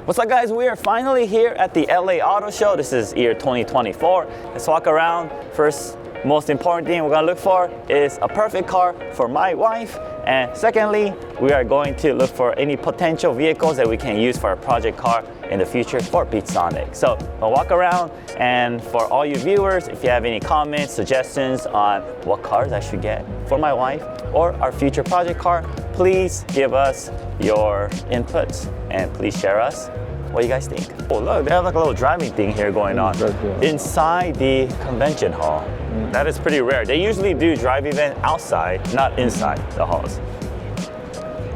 What's up, guys? We are finally here at the LA Auto Show. This is year 2024. Let's walk around. First, most important thing we're gonna look for is a perfect car for my wife. And secondly, we are going to look for any potential vehicles that we can use for a project car in the future for Beatsonic. So we'll walk around, and for all you viewers, if you have any comments, suggestions on what cars I should get for my wife or our future project car, please give us your inputs and please share us what you guys think. Oh look, they have like a little driving thing here going on inside the convention hall. That is pretty rare. They usually do drive event outside, not inside the halls.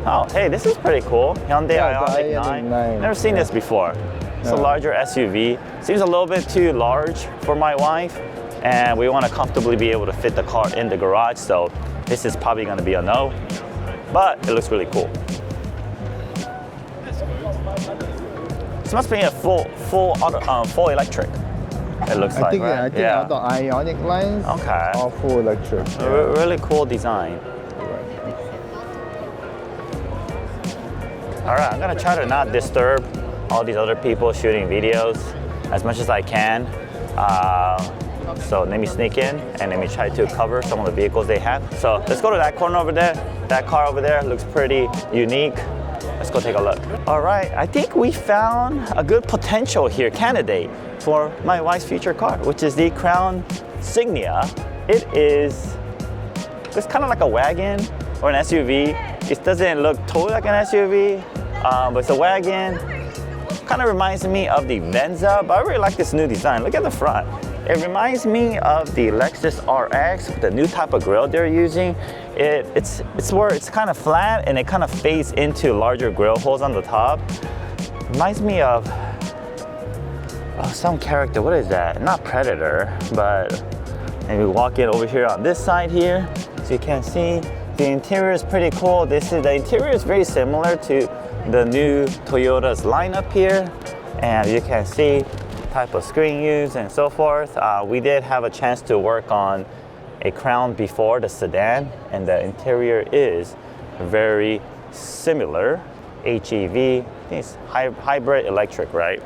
Oh, hey, this is pretty cool. Hyundai Ioniq 9. Never seen this before. It's a larger SUV. Seems a little bit too large for my wife, and we want to comfortably be able to fit the car in the garage, so this is probably going to be a no, but it looks really cool. This must be a full electric. It looks like, right? I think all the Ioniq lines are full electric. Really cool design. All right, I'm gonna try to not disturb all these other people shooting videos as much as I can. So let me sneak in and let me try to cover some of the vehicles they have. So let's go to that corner over there. That car over there looks pretty unique. Let's go take a look. All right, I think we found a good potential here, candidate for my wife's future car, which is the Crown Signia. It's kind of like a wagon or an SUV. It doesn't look totally like an SUV, but it's a wagon. Kind of reminds me of the Venza, but I really like this new design. Look at the front. It reminds me of the Lexus RX, the new type of grille they're using. It's where it's kind of flat and it kind of fades into larger grille holes on the top. Reminds me of some character. What is that? Not Predator, but maybe walk in over here on this side here, so you can see. The interior is pretty cool. The interior is very similar to the new Toyota's lineup here, and you can see type of screen used and so forth. We did have a chance to work on a Crown before, the sedan, and the interior is very similar. HEV, I think it's hybrid electric, right?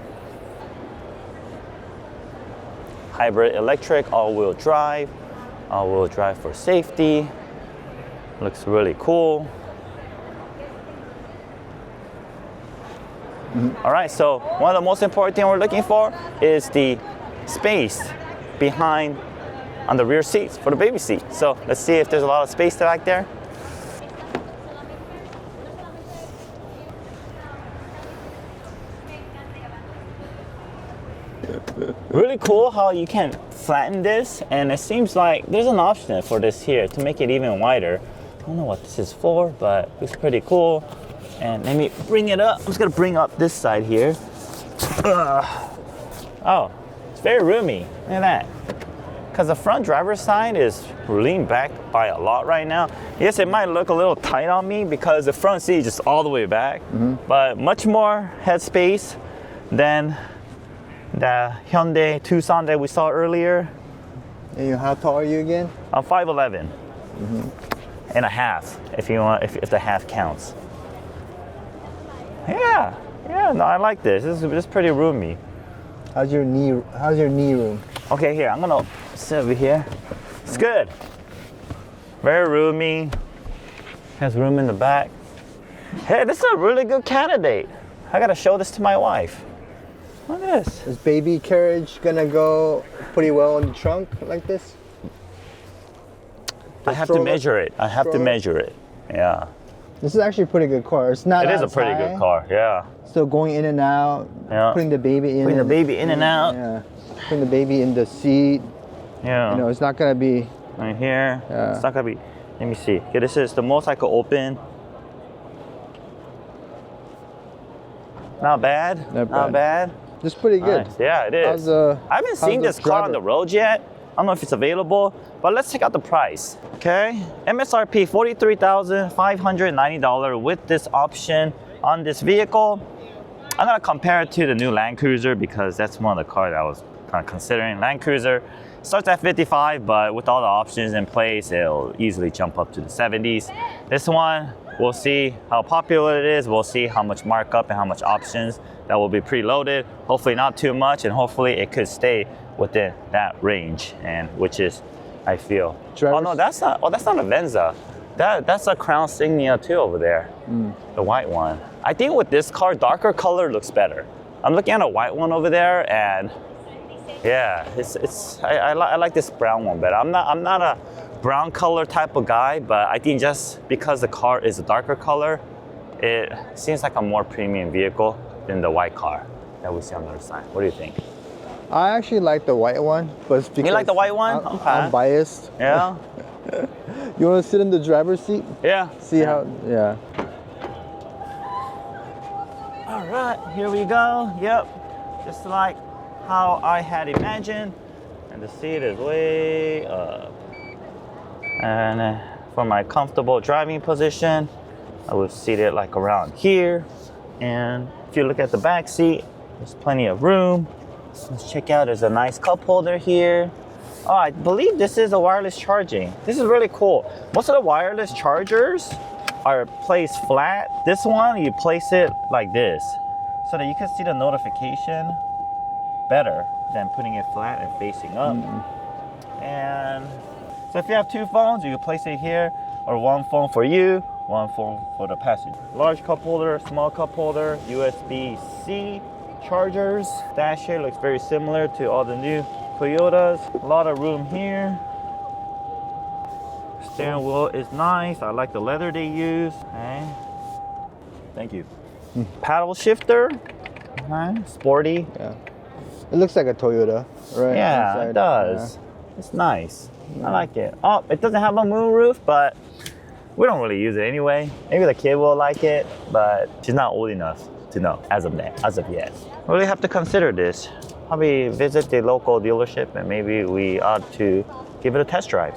Hybrid electric, all-wheel drive for safety. Looks really cool. All right, so one of the most important things we're looking for is the space behind on the rear seats for the baby seat. So let's see if there's a lot of space back there. Really cool how you can flatten this, and it seems like there's an option for this here to make it even wider. I don't know what this is for, but it's pretty cool. And let me bring it up. I'm just gonna bring up this side here. Oh, it's very roomy. Look at that. Because the front driver's side is leaned back by a lot right now. Yes, it might look a little tight on me because the front seat is just all the way back, but much more headspace than the Hyundai Tucson that we saw earlier. And how tall are you again? I'm 5'11" and a half, if you want, if the half counts. Yeah, no, I like this. This is pretty roomy. How's your knee room? Okay, here, I'm gonna sit over here. It's good. Very roomy. Has room in the back. Hey, this is a really good candidate. I gotta show this to my wife. Look at this. Is baby carriage gonna go pretty well in the trunk like this? I have to measure it. Yeah. This is actually a pretty good car. It's not. It is a pretty good car. Yeah. So going in and out. Yeah. Putting the baby in. Putting the baby in and out. Yeah. Putting the baby in the seat. Yeah. You know, it's not gonna be. Right here. Yeah. It's not gonna be. Let me see. Okay, this is the most I could open. Not bad. Not bad. It's pretty good. Nice. Yeah, it is. I haven't seen this car on the road yet. I don't know if it's available, but let's check out the price. Okay, MSRP $43,590 with this option on this vehicle. I'm gonna compare it to the new Land Cruiser because that's one of the cars that was kind of considering. Land Cruiser starts at 55, but with all the options in place, it'll easily jump up to the 70s. This one, we'll see how popular it is. We'll see how much markup and how much options that will be preloaded. Hopefully not too much, and hopefully it could stay within that range, and which is, I feel. Oh no, that's not a Venza. That's a Crown Signia too over there, the white one. I think with this car, darker color looks better. I'm looking at a white one over there, and yeah, I like this brown one better. I'm not a brown color type of guy, but I think just because the car is a darker color, it seems like a more premium vehicle than the white car that we see on the other side. What do you think? I actually like the white one, but it's because You like the white one? I'm biased. Yeah. You want to sit in the driver's seat? Yeah. See how? Yeah. All right, here we go. Yep, just like how I had imagined, and the seat is way up. And for my comfortable driving position, I was seated like around here. And if you look at the back seat, there's plenty of room. Let's check out, there's a nice cup holder here. Oh, I believe this is a wireless charging. This is really cool. Most of the wireless chargers are placed flat. This one, you place it like this so that you can see the notification better than putting it flat and facing up. And so if you have two phones, you can place it here, or one phone for you, one phone for the passenger. Large cup holder, small cup holder, USB-C chargers. Dash here looks very similar to all the new Toyotas. A lot of room here. Steering wheel is nice. I like the leather they use. Okay. Thank you. Paddle shifter. Okay. Sporty. Yeah. It looks like a Toyota, right? Yeah, Inside. it does. Yeah. It's nice. I like it. Oh, it doesn't have a moonroof, but we don't really use it anyway. Maybe the kid will like it, but she's not old enough to know as of yet. We really have to consider this. Probably visit the local dealership, and maybe we ought to give it a test drive.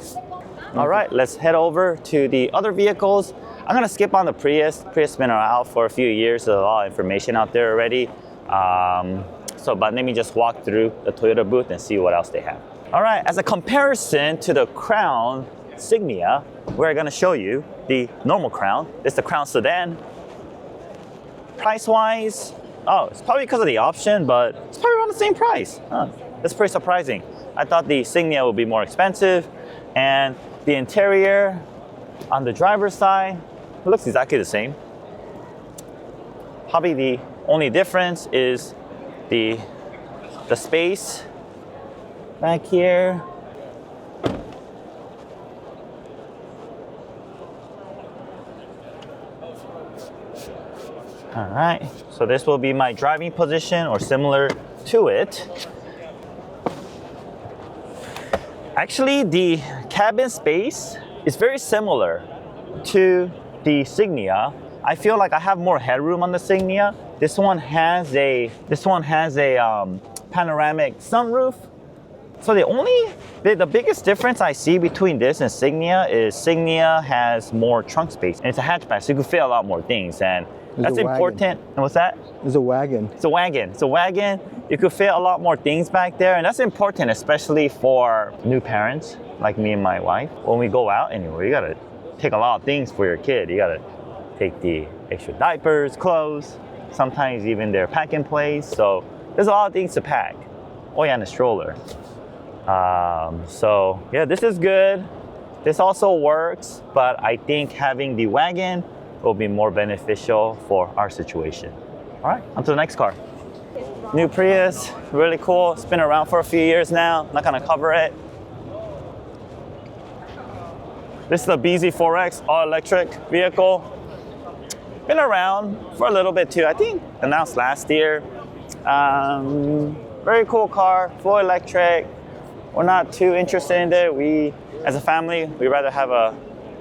All right, let's head over to the other vehicles. I'm gonna skip on the Prius. Prius been out for a few years. There's a lot of information out there already. But let me just walk through the Toyota booth and see what else they have. All right, as a comparison to the Crown Signia, we're gonna show you the normal Crown. It's the Crown Sedan. Price-wise, oh, it's probably because of the option, but it's probably around the same price. That's pretty surprising. I thought the Signia would be more expensive, and the interior on the driver's side, it looks exactly the same. Probably the only difference is the space back here. All right, so this will be my driving position or similar to it. Actually, the cabin space is very similar to the Signia. I feel like I have more headroom on the Signia. This one has a panoramic sunroof. So the biggest difference I see between this and Signia is Signia has more trunk space, and it's a hatchback, so you can fit a lot more things, and that's important. And what's that? It's a wagon. It's a wagon. It's a wagon. You could fit a lot more things back there, and that's important, especially for new parents like me and my wife. When we go out anywhere, you gotta take a lot of things for your kid. You gotta take the extra diapers, clothes, sometimes even their pack-in place. So there's a lot of things to pack. Oh yeah, and a stroller. So yeah, this is good. This also works, but I think having the wagon will be more beneficial for our situation. All right, on to the next car. New Prius, really cool. It's been around for a few years now. Not gonna cover it. This is the BZ4X all-electric vehicle. Been around for a little bit too. I think announced last year. Very cool car, full electric. We're not too interested in it. We, as a family, we rather have a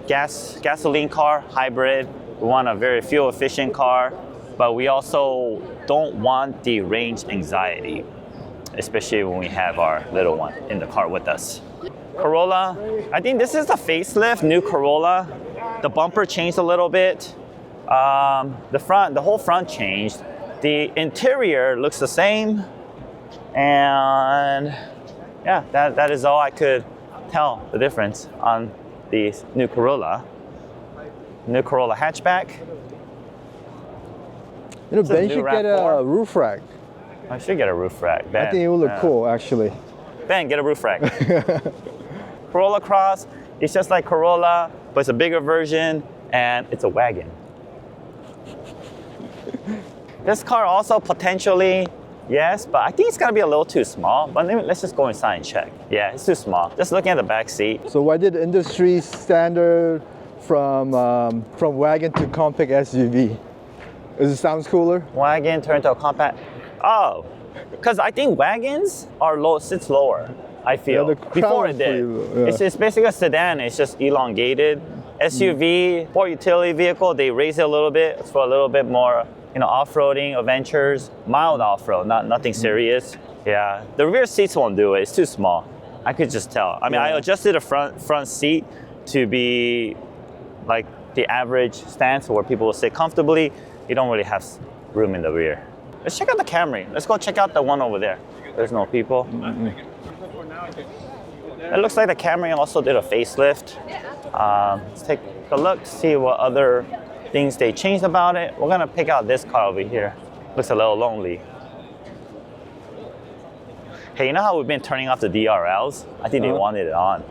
gasoline car, hybrid. We want a very fuel efficient car, but we also don't want the range anxiety, especially when we have our little one in the car with us. Corolla, I think this is a facelift, new Corolla. The bumper changed a little bit. The whole front changed. The interior looks the same. And yeah, that is all I could tell the difference on the new Corolla. New Corolla hatchback. You know, Ben should get a roof rack. I should get a roof rack, Ben. I think it would look cool, actually. Ben, get a roof rack. Corolla Cross, it's just like Corolla, but it's a bigger version, and it's a wagon. This car also potentially, yes, but I think it's gonna be a little too small. But let's just go inside and check. Yeah, it's too small. Just looking at the back seat. So why did the industry standard from wagon to compact SUV? Does it sound cooler? Wagon turned to a compact. Oh, because I think wagons are sits lower. I feel before it did. It's basically a sedan. It's just elongated. SUV, sport utility vehicle. They raise it a little bit. It's for a little bit more, off-roading adventures. Mild off-road, nothing serious. Yeah, the rear seats won't do it. It's too small. I could just tell. I mean, I adjusted the front seat to be like the average stance where people will sit comfortably. You don't really have room in the rear. Let's check out the Camry. Let's go check out the one over there. There's no people. It looks like the Camry also did a facelift. Let's take a look, see what other things they changed about it. We're gonna pick out this car over here. Looks a little lonely. Hey, you know how we've been turning off the DRLs? I think they wanted it on.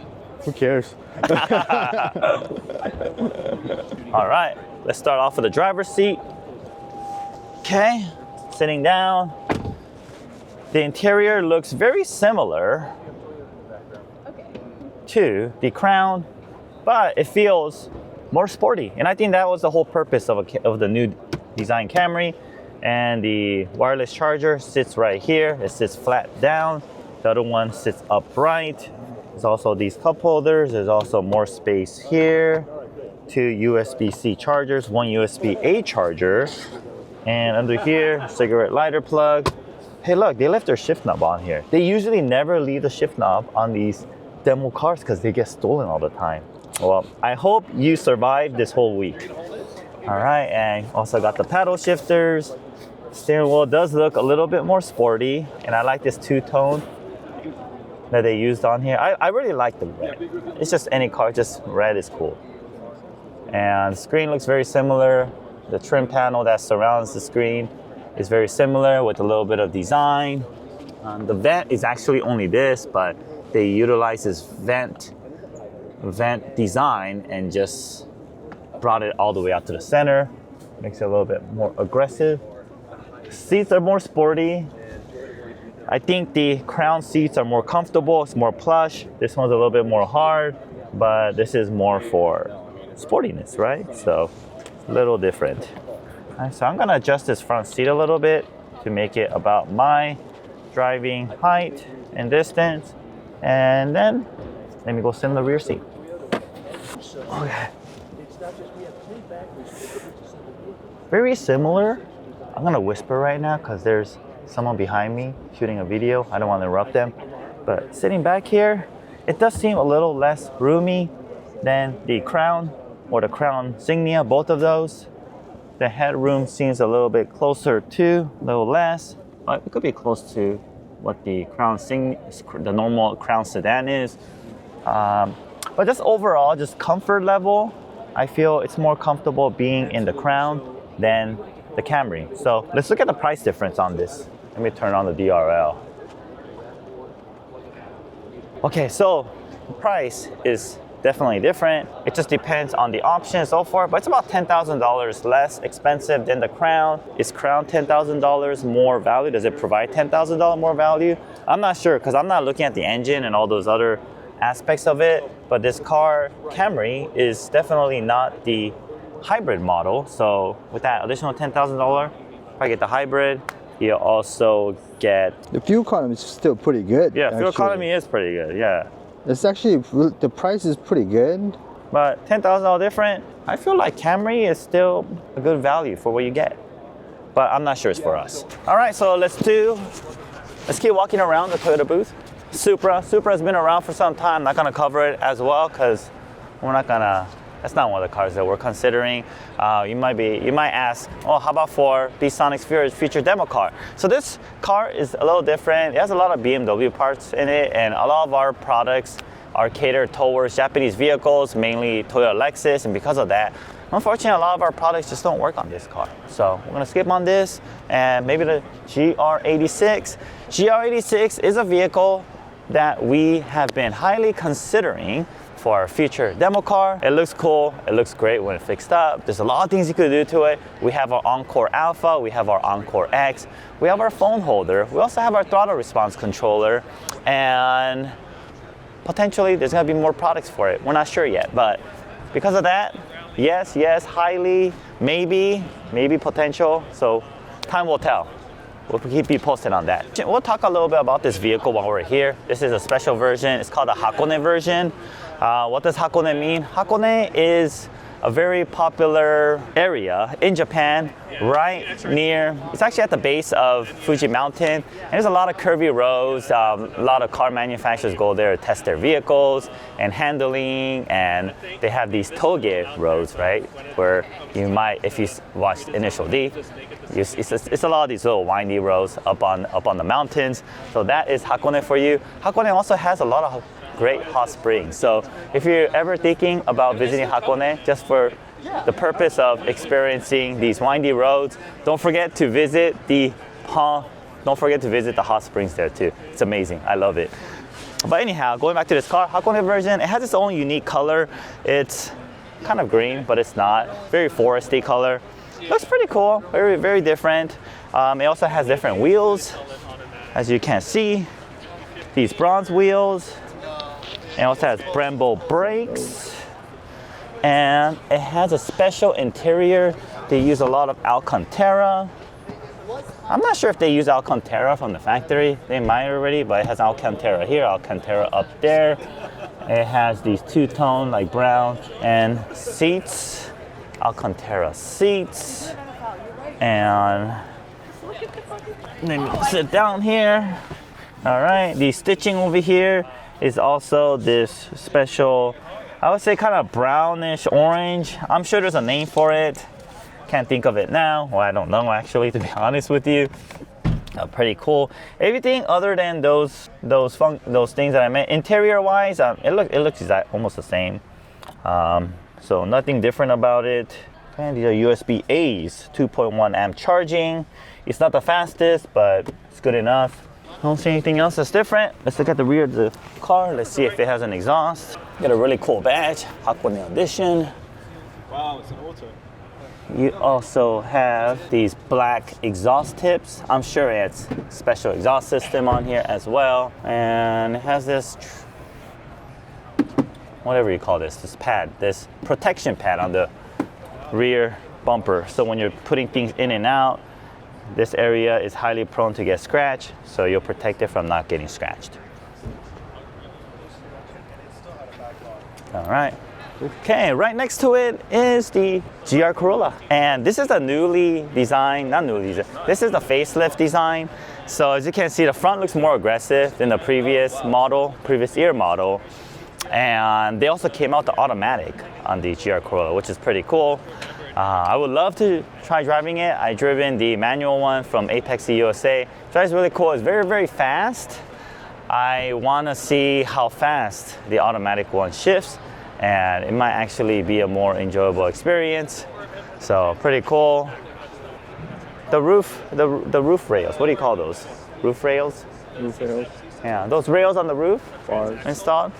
Who cares? All right, let's start off with the driver's seat. Okay, sitting down. The interior looks very similar to the Crown, but it feels more sporty. And I think that was the whole purpose of the new design Camry. And the wireless charger sits right here. It sits flat down. The other one sits upright. There's also these cup holders. There's also more space here. 2 USB-C chargers, 1 USB-A charger. And under here, cigarette lighter plug. Hey, look, they left their shift knob on here. They usually never leave the shift knob on these demo cars because they get stolen all the time. Well, I hope you survived this whole week. All right, and also got the paddle shifters. Steering wheel does look a little bit more sporty, and I like this two-tone that they used on here. I really like the red. It's just any car, just red is cool. And the screen looks very similar. The trim panel that surrounds the screen is very similar with a little bit of design. The vent is actually only this, but they utilize this vent design and just brought it all the way out to the center. Makes it a little bit more aggressive. Seats are more sporty. I think the Crown seats are more comfortable. It's more plush. This one's a little bit more hard, but this is more for sportiness, right? So a little different. All right, so I'm gonna adjust this front seat a little bit to make it about my driving height and distance. And then let me go sit in the rear seat. Okay. Very similar. I'm gonna whisper right now because there's someone behind me shooting a video. I don't want to interrupt them. But sitting back here, it does seem a little less roomy than the Crown or the Crown Signia, both of those. The headroom seems a little bit closer to, a little less. But it could be close to what the the normal Crown sedan is. But just overall, just comfort level, I feel it's more comfortable being in the Crown than the Camry. So let's look at the price difference on this. Let me turn on the DRL. Okay, so the price is definitely different. It just depends on the option and so forth, but it's about $10,000 less expensive than the Crown. Is Crown $10,000 more value? Does it provide $10,000 more value? I'm not sure because I'm not looking at the engine and all those other aspects of it, but this car, Camry, is definitely not the hybrid model. So with that additional $10,000, if I get the hybrid, you also get... The fuel economy is still pretty good. Yeah, fuel economy is pretty good, yeah. It's actually, the price is pretty good. But $10,000 different, I feel like Camry is still a good value for what you get. But I'm not sure it's for us. All right, so let's keep walking around the Toyota booth. Supra has been around for some time. I'm not gonna cover it as well because we're not gonna That's not one of the cars that we're considering. You might ask, oh, how about for B-Sonic's future demo car? So this car is a little different. It has a lot of BMW parts in it, and a lot of our products are catered towards Japanese vehicles, mainly Toyota Lexus, and because of that, unfortunately, a lot of our products just don't work on this car. So we're gonna skip on this, and maybe the GR86. GR86 is a vehicle that we have been highly considering for our future demo car. It looks cool, it looks great when it's fixed up. There's a lot of things you could do to it. We have our Encore Alpha, we have our Encore X, we have our phone holder, we also have our throttle response controller, and potentially there's gonna be more products for it. We're not sure yet, but because of that, yes, highly, maybe potential. So time will tell. We'll keep you posted on that. We'll talk a little bit about this vehicle while we're here. This is a special version. It's called a Hakone version. What does Hakone mean? Hakone is a very popular area in Japan, right near, it's actually at the base of Fuji Mountain. And there's a lot of curvy roads. A lot of car manufacturers go there to test their vehicles and handling, and they have these toge roads, right? Where you might, if you watched Initial D, it's a lot of these little windy roads up on the mountains. So that is Hakone for you. Hakone also has a lot of great hot springs. So if you're ever thinking about visiting Hakone just for the purpose of experiencing these windy roads, don't forget to visit the hot springs there too. It's amazing. I love it. But anyhow, going back to this car, Hakone version, it has its own unique color. It's kind of green, but it's not. Very foresty color. Looks pretty cool. Very, very different. It also has different wheels, as you can see. These bronze wheels. It also has Brembo brakes, and it has a special interior. They use a lot of Alcantara. I'm not sure if they use Alcantara from the factory. They might already, but it has Alcantara here, Alcantara up there. It has these two-tone like brown and seats, Alcantara seats, and let me sit down here. All right, the stitching over here is also this special, I would say kind of brownish orange. I'm sure there's a name for it. Can't think of it now. Well, I don't know actually, to be honest with you. Pretty cool. Everything other than those things that I meant, interior-wise, it looks almost the same. So nothing different about it. And these are USB-A's, 2.1 amp charging. It's not the fastest, but it's good enough. I don't see anything else that's different. Let's look at the rear of the car. Let's see if it has an exhaust. Got a really cool badge, Hakone Edition. Wow, it's an auto. You also have these black exhaust tips. I'm sure it's special exhaust system on here as well. And it has this, whatever you call this pad, this protection pad on the rear bumper. So when you're putting things in and out, this area is highly prone to get scratched, so you'll protect it from not getting scratched. All right. Okay, right next to it is the GR Corolla. And this is a newly designed, this is the facelift design. So as you can see, the front looks more aggressive than the previous year model. And they also came out the automatic on the GR Corolla, which is pretty cool. I would love to try driving it. I've driven the manual one from Apex USA. Drives really cool. It's very, very fast. I want to see how fast the automatic one shifts, and it might actually be a more enjoyable experience. So pretty cool. The roof rails. What do you call those? Roof rails? Roof rails. Yeah, those rails on the roof installed.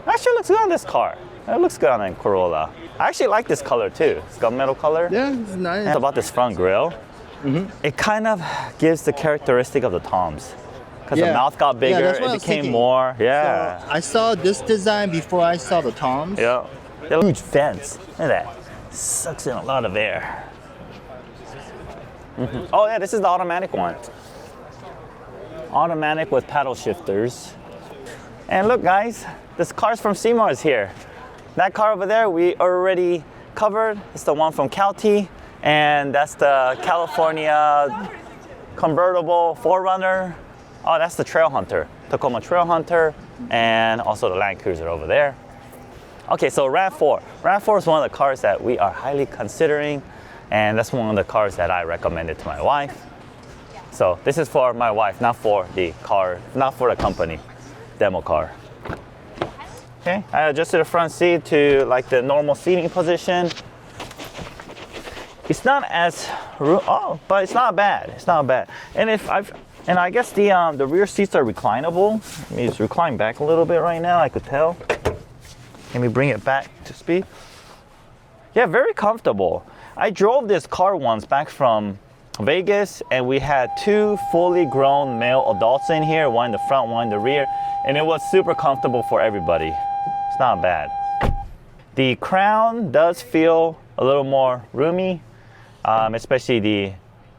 Actually looks good on this car. It looks good on a Corolla. I actually like this color too. It's gunmetal color. Yeah, it's nice. It's about this front grille. It kind of gives the characteristic of the Toms. Because the mouth got bigger, it became more. Yeah. So I saw this design before I saw the Toms. Yeah. They're huge vents. Look at that. Sucks in a lot of air. Oh yeah, this is the automatic one. Automatic with paddle shifters. And look guys, this car's from Seymour's here. That car over there we already covered. It's the one from Calty, and that's the California convertible 4Runner. Oh, that's the Trail Hunter, Tacoma Trail Hunter, and also the Land Cruiser over there. Okay, so RAV4. RAV4 is one of the cars that we are highly considering, and that's one of the cars that I recommended to my wife. So this is for my wife, not for the car, not for the company demo car. Okay, I adjusted the front seat to like the normal seating position. It's not as, but it's not bad. It's not bad. And I guess the rear seats are reclinable. Let me just recline back a little bit right now. I could tell. Let me bring it back to speed. Yeah, very comfortable. I drove this car once back from Vegas, and we had two fully grown male adults in here, one in the front, one in the rear, and it was super comfortable for everybody. It's not bad. The crown does feel a little more roomy, especially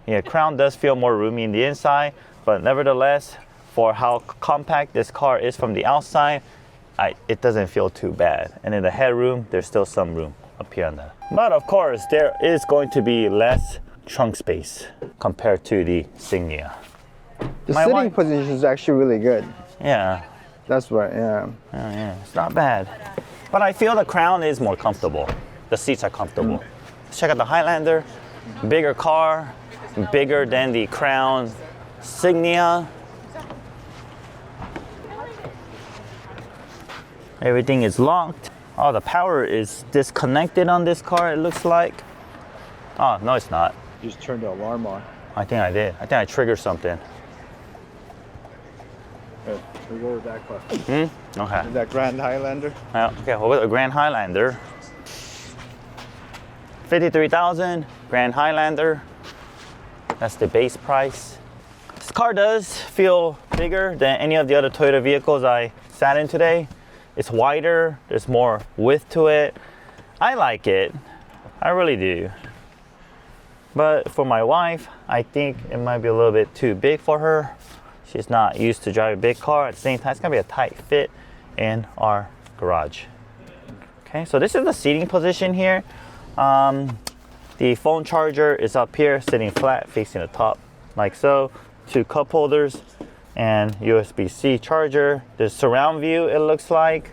the crown does feel more roomy in the inside, but nevertheless, for how compact this car is from the outside, it doesn't feel too bad. And in the headroom, there's still some room up here on that. But of course, there is going to be less trunk space compared to the Signia. The sitting position is actually really good. Yeah. That's right, yeah. Yeah, it's not bad. But I feel the crown is more comfortable. The seats are comfortable. Let's check out the Highlander. Bigger car, bigger than the Crown Signia. Everything is locked. Oh, the power is disconnected on this car, it looks like. Oh, no, it's not. You just turned the alarm on. I think I did. I think I triggered something. Good. We'll go with that car. Okay. Is that Grand Highlander? Okay, we'll go with the Grand Highlander. 53,000, Grand Highlander. That's the base price. This car does feel bigger than any of the other Toyota vehicles I sat in today. It's wider, there's more width to it. I like it, I really do. But for my wife, I think it might be a little bit too big for her. She's not used to driving a big car. At the same time, it's gonna be a tight fit in our garage. Okay, so this is the seating position here. The phone charger is up here, sitting flat, facing the top, like so. Two cup holders and USB-C charger. There's surround view, it looks like.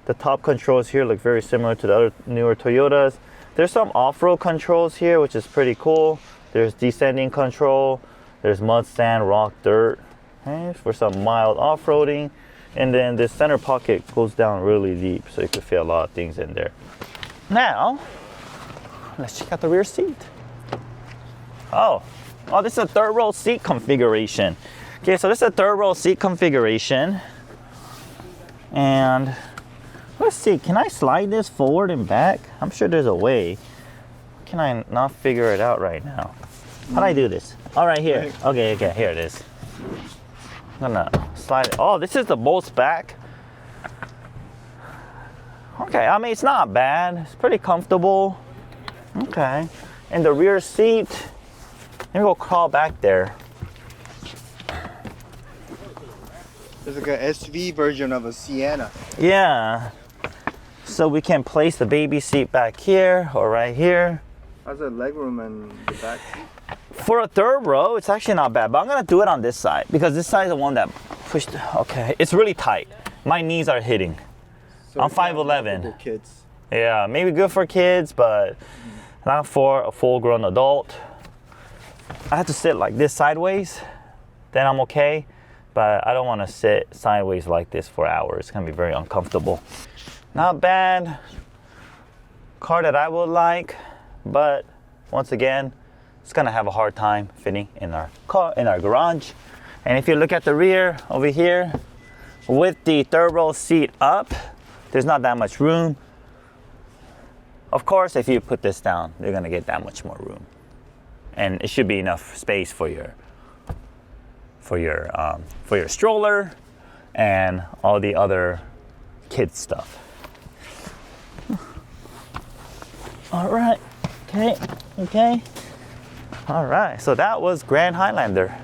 The top controls here look very similar to the other newer Toyotas. There's some off-road controls here, which is pretty cool. There's descending control. There's mud, sand, rock, dirt, okay, for some mild off-roading. And then this center pocket goes down really deep, so you can fit a lot of things in there. Now, let's check out the rear seat. Oh, this is a third row seat configuration. Okay, so this is a third row seat configuration. And let's see, can I slide this forward and back? I'm sure there's a way. Can I not figure it out right now? How do I do this? All right, here. Okay, here it is. I'm gonna slide it. Oh, this is the most back. Okay, I mean, it's not bad. It's pretty comfortable. Okay, and the rear seat, let me go crawl back there. It's like an SV version of a Sienna. Yeah, so we can place the baby seat back here or right here. How's the legroom and the back seat? For a third row, it's actually not bad, but I'm gonna do it on this side because this side is the one that pushed. Okay, it's really tight. My knees are hitting. So I'm 5'11". Kids. Yeah, maybe good for kids, but not for a full-grown adult. I have to sit like this sideways, then I'm okay. But I don't want to sit sideways like this for hours. It's gonna be very uncomfortable. Not bad. Car that I would like, but once again, it's gonna have a hard time fitting in our car, in our garage. And if you look at the rear over here, with the third row seat up, there's not that much room. Of course, if you put this down, you're gonna get that much more room. And it should be enough space for your stroller and all the other kids stuff. All right, okay. All right, so that was Grand Highlander.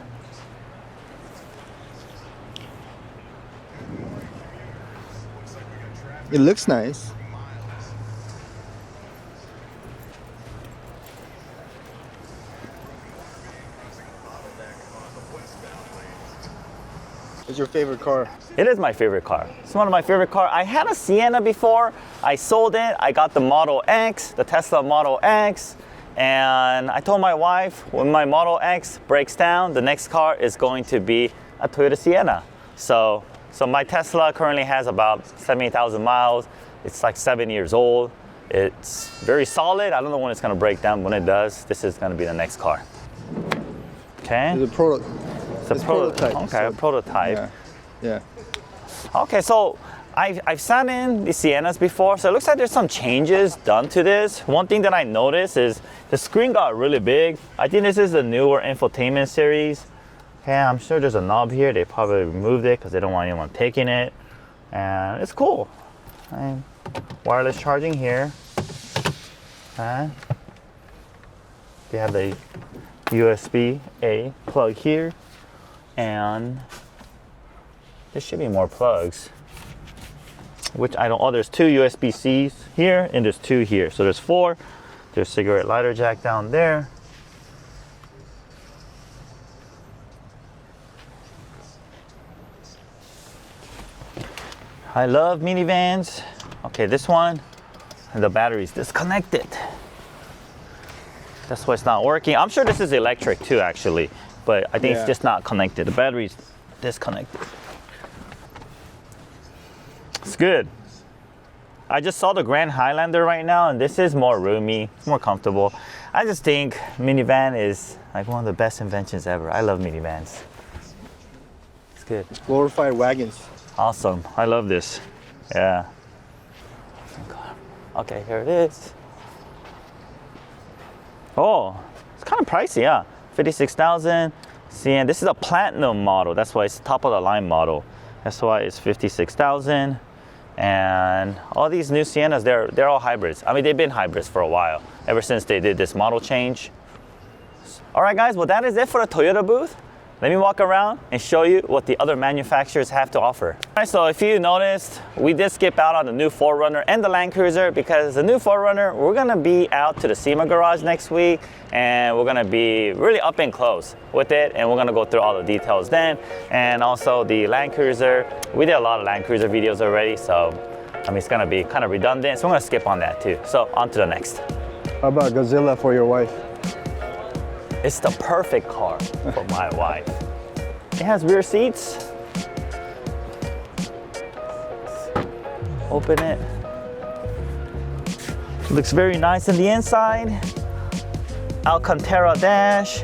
It looks nice. It's your favorite car? It is my favorite car. It's one of my favorite cars. I had a Sienna before, I sold it. I got the Model X, the Tesla Model X. And I told my wife, when my Model X breaks down, the next car is going to be a Toyota Sienna. So my Tesla currently has about 70,000 miles. It's like 7 years old. It's very solid. I don't know when it's gonna break down. When it does, this is gonna be the next car. Okay. It's a prototype. Okay, so, a prototype. Yeah. Okay, so I've sat in the Siennas before, so it looks like there's some changes done to this. One thing that I noticed is the screen got really big. I think this is the newer infotainment series. Okay, I'm sure there's a knob here. They probably removed it because they don't want anyone taking it. And it's cool. And wireless charging here. Okay. They have the USB-A plug here. And there should be more plugs. Which I don't, oh, there's 2 USB-Cs here and there's 2 here. So there's 4. There's cigarette lighter jack down there. I love minivans. Okay, this one, the battery's disconnected. That's why it's not working. I'm sure this is electric too, actually, but I think it's just not connected. The battery's disconnected. It's good. I just saw the Grand Highlander right now, and this is more roomy, it's more comfortable. I just think minivan is like one of the best inventions ever. I love minivans. It's good. Glorified wagons. Awesome. I love this. Yeah. Okay, here it is. Oh, it's kind of pricey, yeah. 56,000. See, and this is a platinum model. That's why it's top of the line model. That's why it's 56,000. And all these new Siennas, they're all hybrids. I mean, they've been hybrids for a while, ever since they did this model change. All right, guys, well, that is it for the Toyota booth. Let me walk around and show you what the other manufacturers have to offer. All right, so if you noticed, we did skip out on the new 4Runner and the Land Cruiser because the new 4Runner, we're gonna be out to the SEMA garage next week and we're gonna be really up and close with it and we're gonna go through all the details then. And also the Land Cruiser, we did a lot of Land Cruiser videos already, so I mean, it's gonna be kind of redundant, so I'm gonna skip on that too. So on to the next. How about Godzilla for your wife? It's the perfect car for my wife. It has rear seats. Open it. Looks very nice on the inside. Alcantara dash.